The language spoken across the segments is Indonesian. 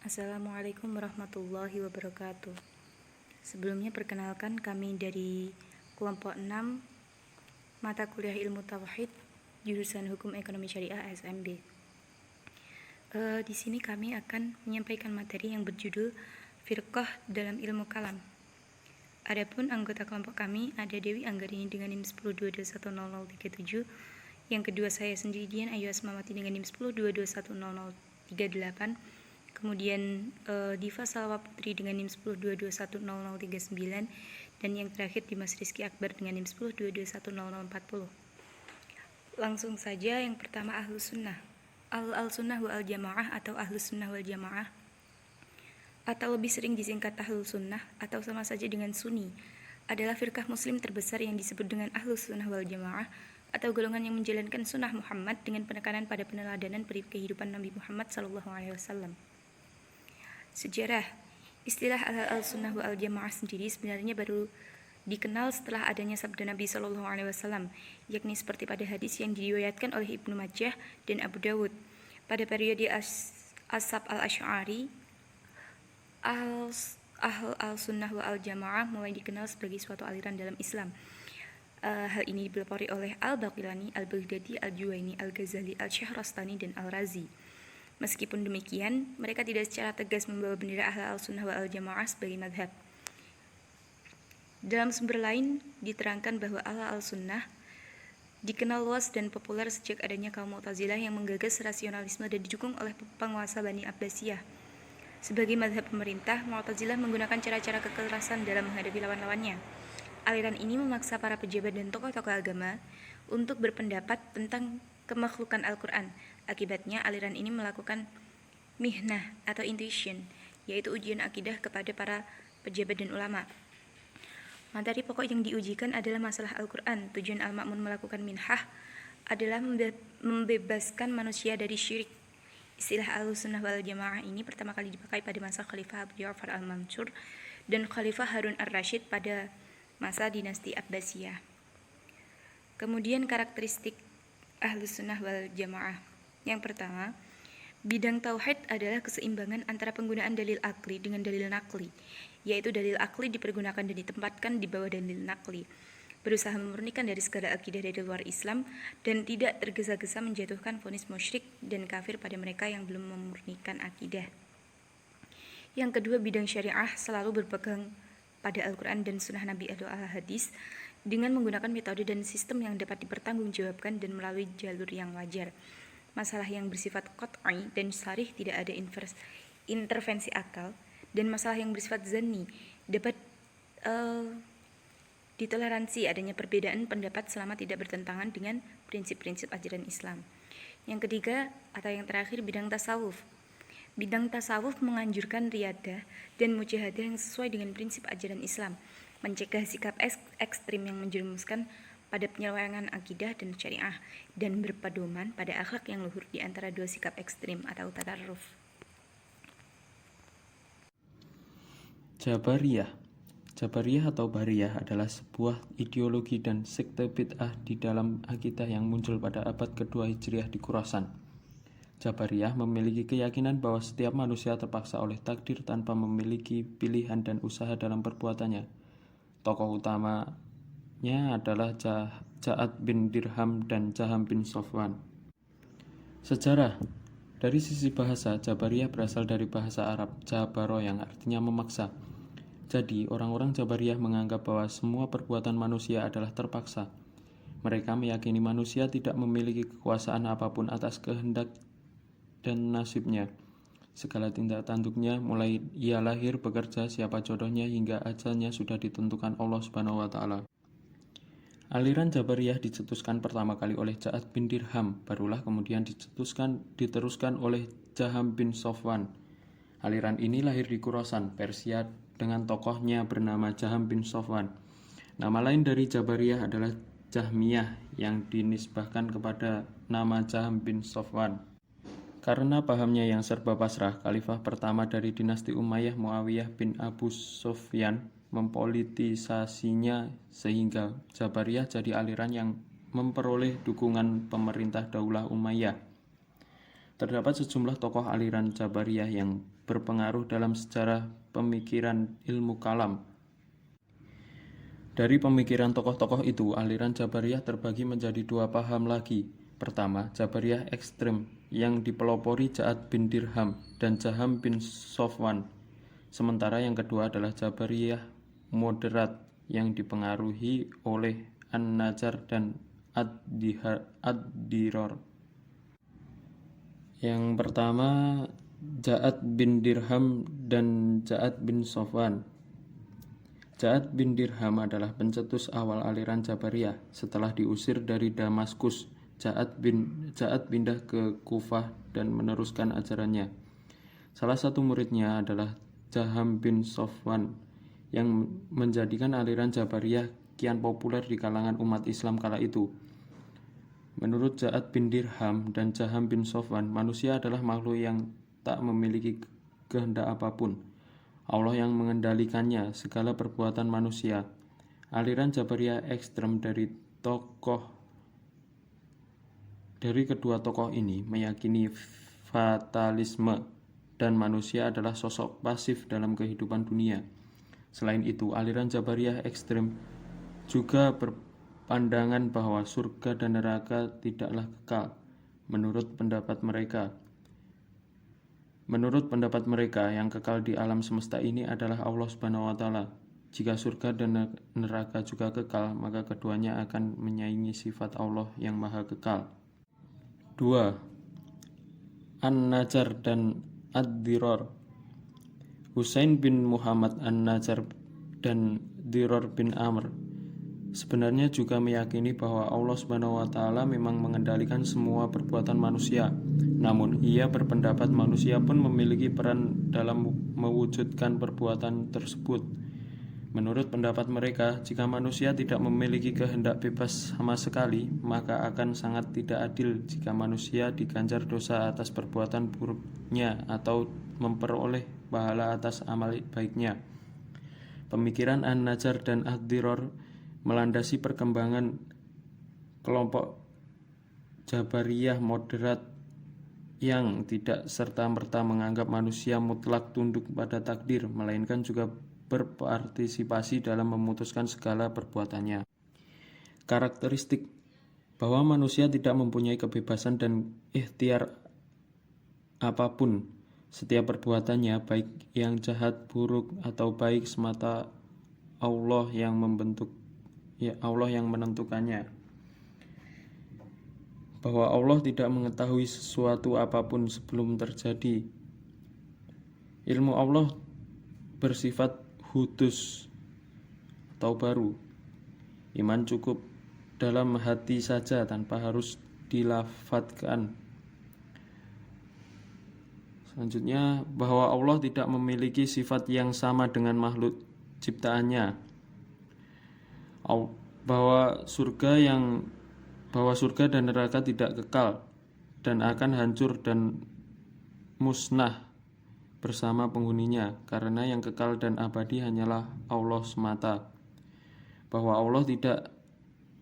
Assalamualaikum warahmatullahi wabarakatuh. Sebelumnya perkenalkan kami dari kelompok 6 mata kuliah ilmu tauhid jurusan Hukum Ekonomi Syariah SMB. Di sini kami akan menyampaikan materi yang berjudul Firqah dalam Ilmu Kalam. Adapun anggota kelompok kami ada Dewi Anggarini dengan NIM 1022100037, yang kedua saya sendiri Dian Ayu Asmawati dengan NIM 10221038, kemudian Diva Salwa Putri dengan NIM 10221039, dan yang terakhir Dimas Rizky Akbar dengan NIM 10221040. Langsung saja, yang pertama Ahlus Sunnah. Al-Sunnah wal Jamaah atau Ahlus Sunnah wal Jamaah, atau lebih sering disingkat Ahlul Sunnah atau sama saja dengan Sunni, adalah firqah muslim terbesar yang disebut dengan Ahlus Sunnah wal Jamaah, atau golongan yang menjalankan sunnah Muhammad dengan penekanan pada peneladanan kehidupan Nabi Muhammad SAW. Sejarah. Istilah al-sunnah wal jamaah sendiri sebenarnya baru dikenal setelah adanya sabda Nabi SAW, yakni seperti pada hadis yang diriwayatkan oleh Ibnu Majah dan Abu Dawud. Pada periode Ashab al-Asy'ari, al-sunnah wal jamaah mulai dikenal sebagai suatu aliran dalam Islam. Hal ini dipelopori oleh Al-Baqilani, Al-Baghdadi, Al-Juwaini, Al-Ghazali, Al-Syahrastani, dan Al-Razi. Meskipun demikian, mereka tidak secara tegas membawa bendera al-sunnah wal jamaah sebagai madhab. Dalam sumber lain diterangkan bahwa al-sunnah dikenal luas dan populer sejak adanya kaum Mu'tazilah yang menggagas rasionalisme dan didukung oleh penguasa Bani Abbasiyah. Sebagai madhab pemerintah, Mu'tazilah menggunakan cara-cara kekerasan dalam menghadapi lawan-lawannya. Aliran ini memaksa para pejabat dan tokoh-tokoh agama untuk berpendapat tentang kemakhlukan Al-Quran. Akibatnya, aliran ini melakukan mihnah atau intuition, yaitu ujian akidah kepada para pejabat dan ulama. Materi pokok yang diujikan adalah masalah Al-Quran. Tujuan Al-Ma'mun melakukan minhah adalah membebaskan manusia dari syirik. Istilah Ahlus-Sunnah wal Jamaah ini pertama kali dipakai pada masa Khalifah Abu Ja'far al-Mansur dan Khalifah Harun ar-Rasyid pada masa dinasti Abbasiyah. Kemudian karakteristik Ahlus-Sunnah wal Jamaah. Yang pertama, bidang tauhid adalah keseimbangan antara penggunaan dalil akli dengan dalil nakli, yaitu dalil akli dipergunakan dan ditempatkan di bawah dalil nakli, berusaha memurnikan dari segala akidah dari luar Islam dan tidak tergesa-gesa menjatuhkan vonis musyrik dan kafir pada mereka yang belum memurnikan akidah. Yang kedua, bidang syariah selalu berpegang pada Al-Quran dan Sunnah Nabi atau al-Hadis dengan menggunakan metode dan sistem yang dapat dipertanggungjawabkan dan melalui jalur yang wajar. Masalah yang bersifat qat'i dan sharih tidak ada intervensi akal, dan masalah yang bersifat zanni dapat ditoleransi adanya perbedaan pendapat selama tidak bertentangan dengan prinsip-prinsip ajaran Islam. Yang ketiga atau yang terakhir, bidang tasawuf. Bidang tasawuf menganjurkan riyadah dan mujahadah yang sesuai dengan prinsip ajaran Islam, mencegah sikap ekstrim yang menjerumuskan pada penyelewengan akidah dan syariah, dan berpedoman pada akhlak yang luhur di antara dua sikap ekstrim atau tatarruf. Jabariyah atau Bariyah adalah sebuah ideologi dan sekte bid'ah di dalam akidah yang muncul pada abad kedua Hijriah di Khurasan. Jabariyah memiliki keyakinan bahwa setiap manusia terpaksa oleh takdir tanpa memiliki pilihan dan usaha dalam perbuatannya. Tokoh utamanya adalah Ja'ad bin Dirham dan Jaham bin Safwan. Sejarah. Dari sisi bahasa, Jabariyah berasal dari bahasa Arab Jabaro yang artinya memaksa. Jadi, orang-orang Jabariyah menganggap bahwa semua perbuatan manusia adalah terpaksa. Mereka meyakini manusia tidak memiliki kekuasaan apapun atas kehendak dan nasibnya. Segala tindak tanduknya, mulai ia lahir, bekerja, siapa jodohnya, hingga ajalnya sudah ditentukan Allah Subhanahu wa Ta'ala. Aliran Jabariyah dicetuskan pertama kali oleh Ja'ad bin Dirham, barulah kemudian diteruskan oleh Jaham bin Safwan. Aliran ini lahir di Khurasan, Persia, dengan tokohnya bernama Jaham bin Safwan. Nama lain dari Jabariyah adalah Jahmiyah yang dinisbahkan kepada nama Jaham bin Safwan. Karena pahamnya yang serba pasrah, khalifah pertama dari dinasti Umayyah Muawiyah bin Abu Sufyan mempolitisasinya sehingga Jabariyah jadi aliran yang memperoleh dukungan pemerintah Daulah Umayyah. Terdapat sejumlah tokoh aliran Jabariyah yang berpengaruh dalam sejarah pemikiran ilmu kalam. Dari pemikiran tokoh-tokoh itu, aliran Jabariyah terbagi menjadi dua paham lagi. Pertama, Jabariyah ekstrem yang dipelopori Ja'ad bin Dirham dan Jaham bin Sofwan. Sementara yang kedua adalah Jabariyah moderat yang dipengaruhi oleh An-Najjar dan Ad-Diror. Yang pertama, Ja'ad bin Dirham dan Ja'ad bin Sofwan. Ja'ad bin Dirham adalah pencetus awal aliran Jabariyah. Setelah diusir dari Damaskus, Ja'ad pindah ke Kufah dan meneruskan ajarannya. Salah satu muridnya adalah Jaham bin Sofwan yang menjadikan aliran Jabariyah kian populer di kalangan umat Islam kala itu. Menurut Ja'ad bin Dirham dan Jaham bin Sofwan, manusia adalah makhluk yang tak memiliki kehendak apapun. Allah yang mengendalikannya segala perbuatan manusia. Aliran Jabariyah ekstrem dari kedua tokoh ini meyakini fatalisme dan manusia adalah sosok pasif dalam kehidupan dunia. Selain itu, aliran Jabariyah ekstrem juga berpandangan bahwa surga dan neraka tidaklah kekal. Menurut pendapat mereka, yang kekal di alam semesta ini adalah Allah Subhanahu wa Ta'ala. Jika surga dan neraka juga kekal, maka keduanya akan menyaingi sifat Allah yang maha kekal. 2. An-Najjar dan Ad-Diror. Husain bin Muhammad An-Najjar dan Diror bin Amr sebenarnya juga meyakini bahwa Allah Subhanahu wa Ta'ala memang mengendalikan semua perbuatan manusia. Namun, ia berpendapat manusia pun memiliki peran dalam mewujudkan perbuatan tersebut. Menurut pendapat mereka, jika manusia tidak memiliki kehendak bebas sama sekali, maka akan sangat tidak adil jika manusia diganjar dosa atas perbuatan buruknya atau memperoleh pahala atas amal baiknya. Pemikiran An-Najjar dan Ad-Diror melandasi perkembangan kelompok Jabariyah moderat yang tidak serta-merta menganggap manusia mutlak tunduk pada takdir, melainkan juga berpartisipasi dalam memutuskan segala perbuatannya. Karakteristik bahwa manusia tidak mempunyai kebebasan dan ikhtiar apapun. Setiap perbuatannya, baik yang jahat, buruk, atau baik, semata Allah yang menentukannya. Bahwa Allah tidak mengetahui sesuatu apapun sebelum terjadi. Ilmu Allah bersifat hudus atau baru. Iman cukup dalam hati saja tanpa harus dilafadzkan. Selanjutnya, bahwa Allah tidak memiliki sifat yang sama dengan makhluk ciptaannya. Bahwa surga dan neraka tidak kekal dan akan hancur dan musnah bersama penghuninya, karena yang kekal dan abadi hanyalah Allah semata. Bahwa Allah tidak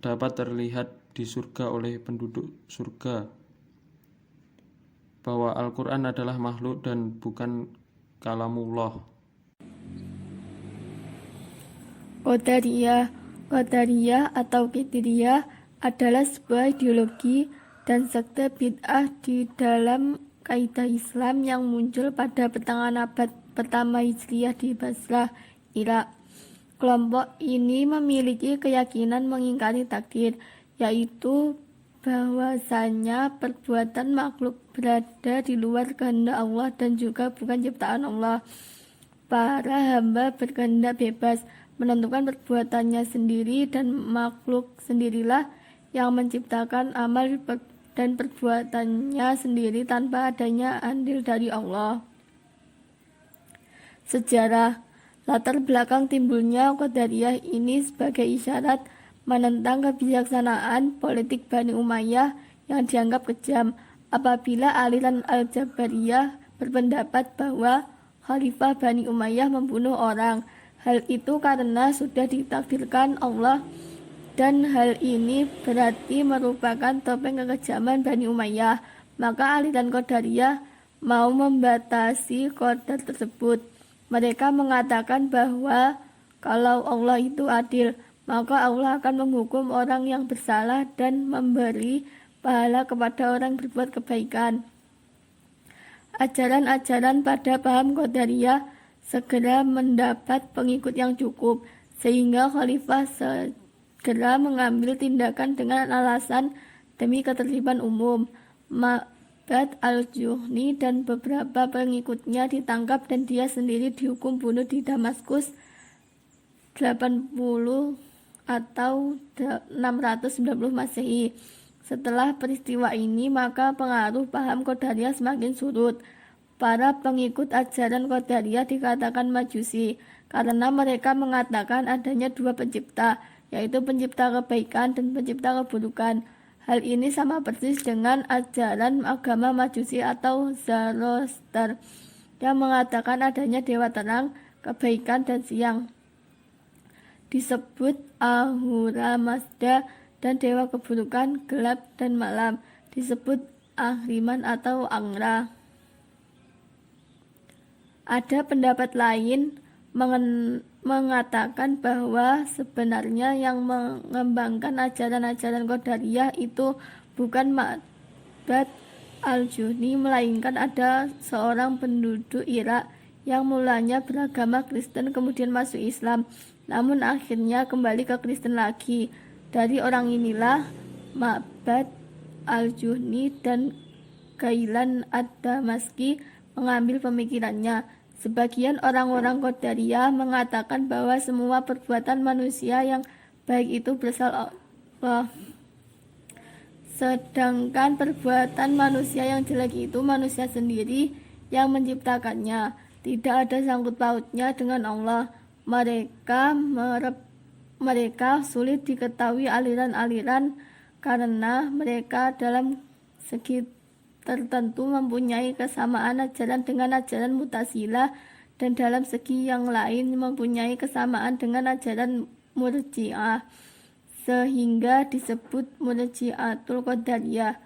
dapat terlihat di surga oleh penduduk surga. Bahwa Al-Quran adalah makhluk dan bukan kalamullah. Qadariyah atau Qadiriyah adalah sebuah ideologi dan sekte bid'ah di dalam kaidah Islam yang muncul pada pertengahan abad pertama Hijriah di Basrah, Irak. Kelompok ini memiliki keyakinan mengingkari takdir, yaitu bahwasanya perbuatan makhluk berada di luar kehendak Allah dan juga bukan ciptaan Allah. Para hamba berkehendak bebas menentukan perbuatannya sendiri dan makhluk sendirilah yang menciptakan amal dan perbuatannya sendiri tanpa adanya andil dari Allah. Sejarah latar belakang timbulnya Qadariyah ini sebagai isyarat menentang kebijaksanaan politik Bani Umayyah yang dianggap kejam apabila aliran Al-Jabariyah berpendapat bahwa Khalifah Bani Umayyah membunuh orang. Hal itu karena sudah ditakdirkan Allah, dan hal ini berarti merupakan topeng kekejaman Bani Umayyah. maka aliran Qadariyah mau membatasi qadar tersebut. Mereka mengatakan bahwa kalau Allah itu adil, maka Allah akan menghukum orang yang bersalah dan memberi pahala kepada orang yang berbuat kebaikan. Ajaran-ajaran pada paham Qadariyah segera mendapat pengikut yang cukup, sehingga khalifah segera mengambil tindakan dengan alasan demi ketertiban umum. Ma'bad al-Juhni dan beberapa pengikutnya ditangkap dan dia sendiri dihukum bunuh di Damaskus 80 atau 690 Masehi. Setelah peristiwa ini, maka pengaruh paham Qadariyah semakin surut. Para pengikut ajaran Qadariyah dikatakan Majusi karena mereka mengatakan adanya dua pencipta, yaitu pencipta kebaikan dan pencipta keburukan. Hal ini sama persis dengan ajaran agama Majusi atau Zoroaster yang mengatakan adanya dewa terang, kebaikan dan siang, disebut Ahura Mazda, dan dewa keburukan, gelap dan malam, disebut Ahriman atau Angra. Ada pendapat lain mengatakan bahwa sebenarnya yang mengembangkan ajaran-ajaran Qadariyah itu bukan Ma'bad al-Juhni, melainkan ada seorang penduduk Irak yang mulanya beragama Kristen kemudian masuk Islam, namun akhirnya kembali ke Kristen lagi. Dari orang inilah Ma'bad al-Juhni dan Ghailan ad-Damaski mengambil pemikirannya. Sebagian orang-orang Qadariyah mengatakan bahwa semua perbuatan manusia yang baik itu berasal Allah, sedangkan perbuatan manusia yang jelek itu manusia sendiri yang menciptakannya, tidak ada sangkut pautnya dengan Allah. Mereka sulit diketahui aliran-aliran karena mereka dalam segi tertentu mempunyai kesamaan ajaran dengan ajaran Mu'tazilah dan dalam segi yang lain mempunyai kesamaan dengan ajaran Murji'ah, sehingga disebut Murji'atul Qadariyah.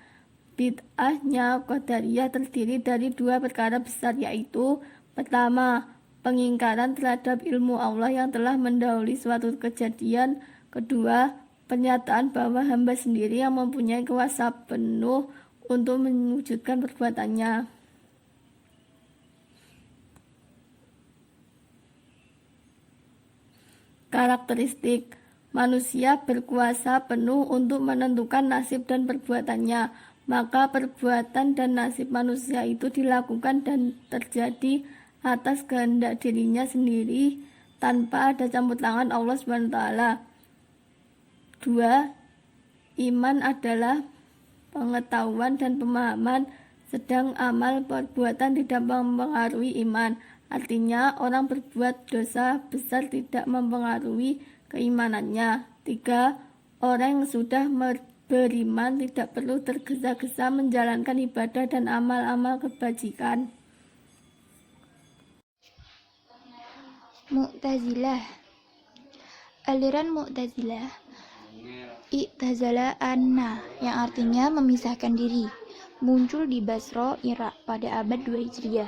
Bid'ahnya Qadariyah terdiri dari dua perkara besar, yaitu pertama, pengingkaran terhadap ilmu Allah yang telah mendahului suatu kejadian. Kedua, pernyataan bahwa hamba sendiri yang mempunyai kuasa penuh untuk mewujudkan perbuatannya. Karakteristik manusia berkuasa penuh untuk menentukan nasib dan perbuatannya, maka perbuatan dan nasib manusia itu dilakukan dan terjadi atas kehendak dirinya sendiri tanpa ada campur tangan Allah SWT. 2. Iman adalah pengetahuan dan pemahaman, sedang amal perbuatan tidak mempengaruhi iman. Artinya orang berbuat dosa besar tidak mempengaruhi keimanannya. 3. Orang yang sudah beriman tidak perlu tergesa-gesa menjalankan ibadah dan amal-amal kebajikan. Mu'tazilah. Aliran Mu'tazilah I'tazala anna, yang artinya memisahkan diri, muncul di Basra, Irak pada abad 2 Hijriah.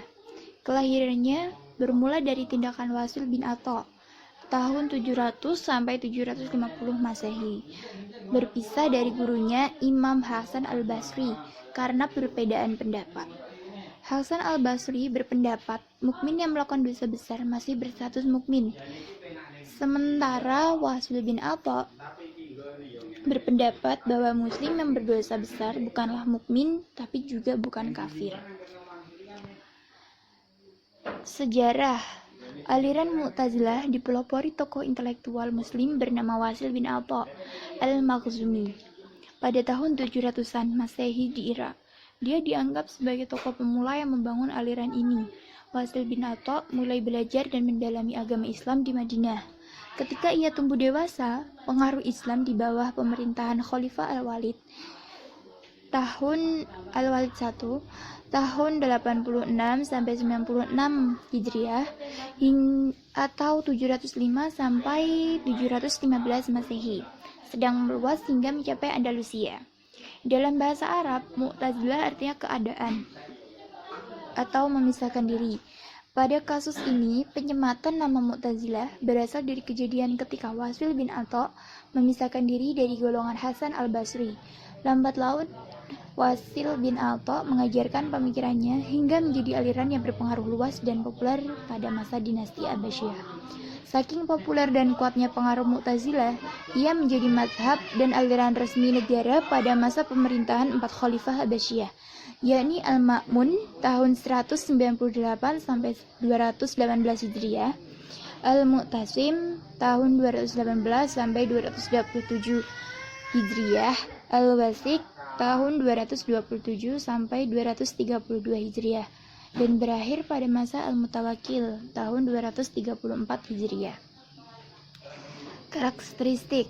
Kelahirannya bermula dari tindakan Wasil bin Atha tahun 700 sampai 750 Masehi. Berpisah dari gurunya Imam Hasan al-Basri karena perbedaan pendapat. Hasan al-Basri berpendapat mukmin yang melakukan dosa besar masih berstatus mukmin. Sementara Wasil bin Atha berpendapat bahwa muslim yang berdosa besar bukanlah mukmin tapi juga bukan kafir. Sejarah aliran Mu'tazilah dipelopori tokoh intelektual muslim bernama Wasil bin Atha al-Makhzumi pada tahun 700-an Masehi di Irak. Dia dianggap sebagai tokoh pemula yang membangun aliran ini. Wasil bin Atha mulai belajar dan mendalami agama Islam di Madinah. Ketika ia tumbuh dewasa, pengaruh Islam di bawah pemerintahan Khalifah Al-Walid tahun Al-Walid I tahun 86 sampai 96 Hijriah atau 705 sampai 715 Masehi sedang meluas hingga mencapai Andalusia. Dalam bahasa Arab, Mu'tazilah artinya keadaan atau memisahkan diri. Pada kasus ini, penyematan nama Mu'tazilah berasal dari kejadian ketika Wasil bin Atha memisahkan diri dari golongan Hasan al-Basri. Lambat laun, Wasil bin Atha mengajarkan pemikirannya hingga menjadi aliran yang berpengaruh luas dan populer pada masa dinasti Abbasiyah. Saking populer dan kuatnya pengaruh Mu'tazilah, ia menjadi mazhab dan aliran resmi negara pada masa pemerintahan 4 Khalifah Abbasiyah, yakni Al-Ma'mun tahun 198 sampai 218 Hijriah, Al-Mu'tasim tahun 218 sampai 227 Hijriah, Al-Wasik tahun 227 sampai 232 Hijriah, dan berakhir pada masa Al-Mutawakkil tahun 234 Hijriah. Karakteristik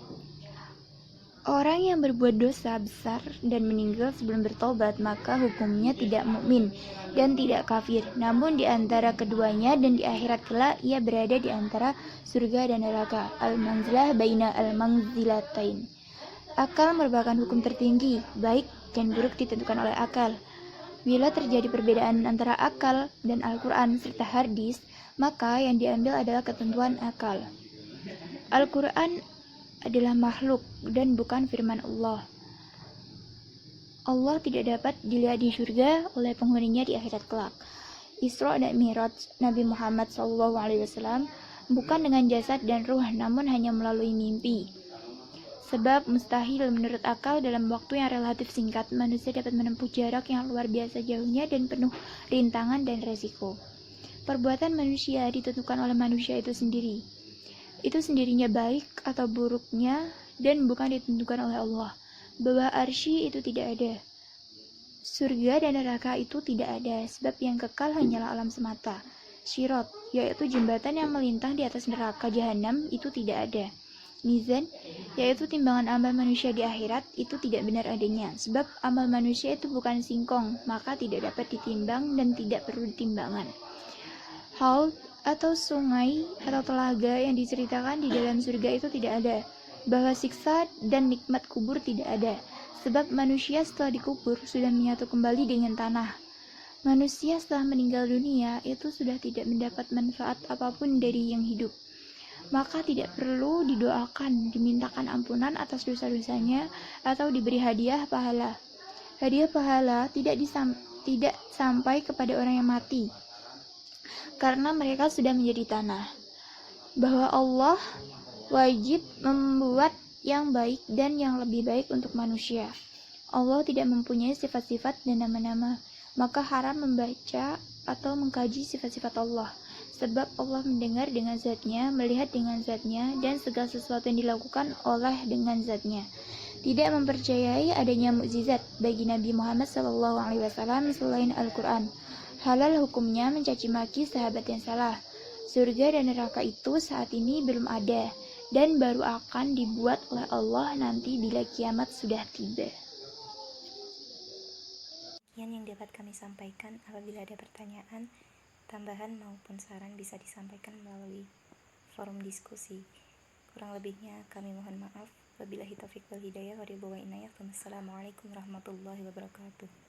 orang yang berbuat dosa besar dan meninggal sebelum bertobat, maka hukumnya tidak mukmin dan tidak kafir. Namun di antara keduanya dan di akhirat kelak ia berada di antara surga dan neraka. Al-manzilah baina al-manzilatain. Akal merupakan hukum tertinggi, baik dan buruk ditentukan oleh akal. Bila terjadi perbedaan antara akal dan Al-Quran serta hadis, maka yang diambil adalah ketentuan akal. Al-Quran adalah makhluk dan bukan firman Allah. Allah tidak dapat dilihat di surga oleh penghuninya di akhirat kelak. Isra dan Mi'raj Nabi Muhammad SAW bukan dengan jasad dan ruh, namun hanya melalui mimpi. Sebab mustahil menurut akal dalam waktu yang relatif singkat manusia dapat menempuh jarak yang luar biasa jauhnya dan penuh rintangan dan resiko. Perbuatan manusia ditentukan oleh manusia itu sendiri. Itu sendirinya baik atau buruknya dan bukan ditentukan oleh Allah. Bawah arsy itu tidak ada. Surga dan neraka itu tidak ada, sebab yang kekal hanyalah alam semata. Syirat, yaitu jembatan yang melintang di atas neraka jahanam, itu tidak ada. Mizan, yaitu timbangan amal manusia di akhirat, itu tidak benar adanya, sebab amal manusia itu bukan singkong, maka tidak dapat ditimbang dan tidak perlu timbangan. Haud atau sungai atau telaga yang diceritakan di dalam surga itu tidak ada. Bahwa siksa dan nikmat kubur tidak ada, sebab manusia setelah dikubur sudah menyatu kembali dengan tanah. Manusia setelah meninggal dunia itu sudah tidak mendapat manfaat apapun dari yang hidup. Maka tidak perlu didoakan, dimintakan ampunan atas dosa-dosanya, atau diberi hadiah pahala. Hadiah pahala tidak sampai kepada orang yang mati, karena mereka sudah menjadi tanah. Bahwa Allah wajib membuat yang baik dan yang lebih baik untuk manusia. Allah tidak mempunyai sifat-sifat dan nama-nama, maka haram membaca atau mengkaji sifat-sifat Allah. Sebab Allah mendengar dengan zatnya, melihat dengan zatnya, dan segala sesuatu yang dilakukan oleh dengan zatnya. Tidak mempercayai adanya mukjizat bagi Nabi Muhammad SAW selain Al-Quran. Halal hukumnya mencaci maki sahabat yang salah. Surga dan neraka itu saat ini belum ada, dan baru akan dibuat oleh Allah nanti bila kiamat sudah tiba. Yang dapat kami sampaikan. Apabila ada pertanyaan, tambahan maupun saran bisa disampaikan melalui forum diskusi. Kurang lebihnya kami mohon maaf. Wabillahi taufiq wal hidayah. Wassalamualaikum warahmatullahi wabarakatuh.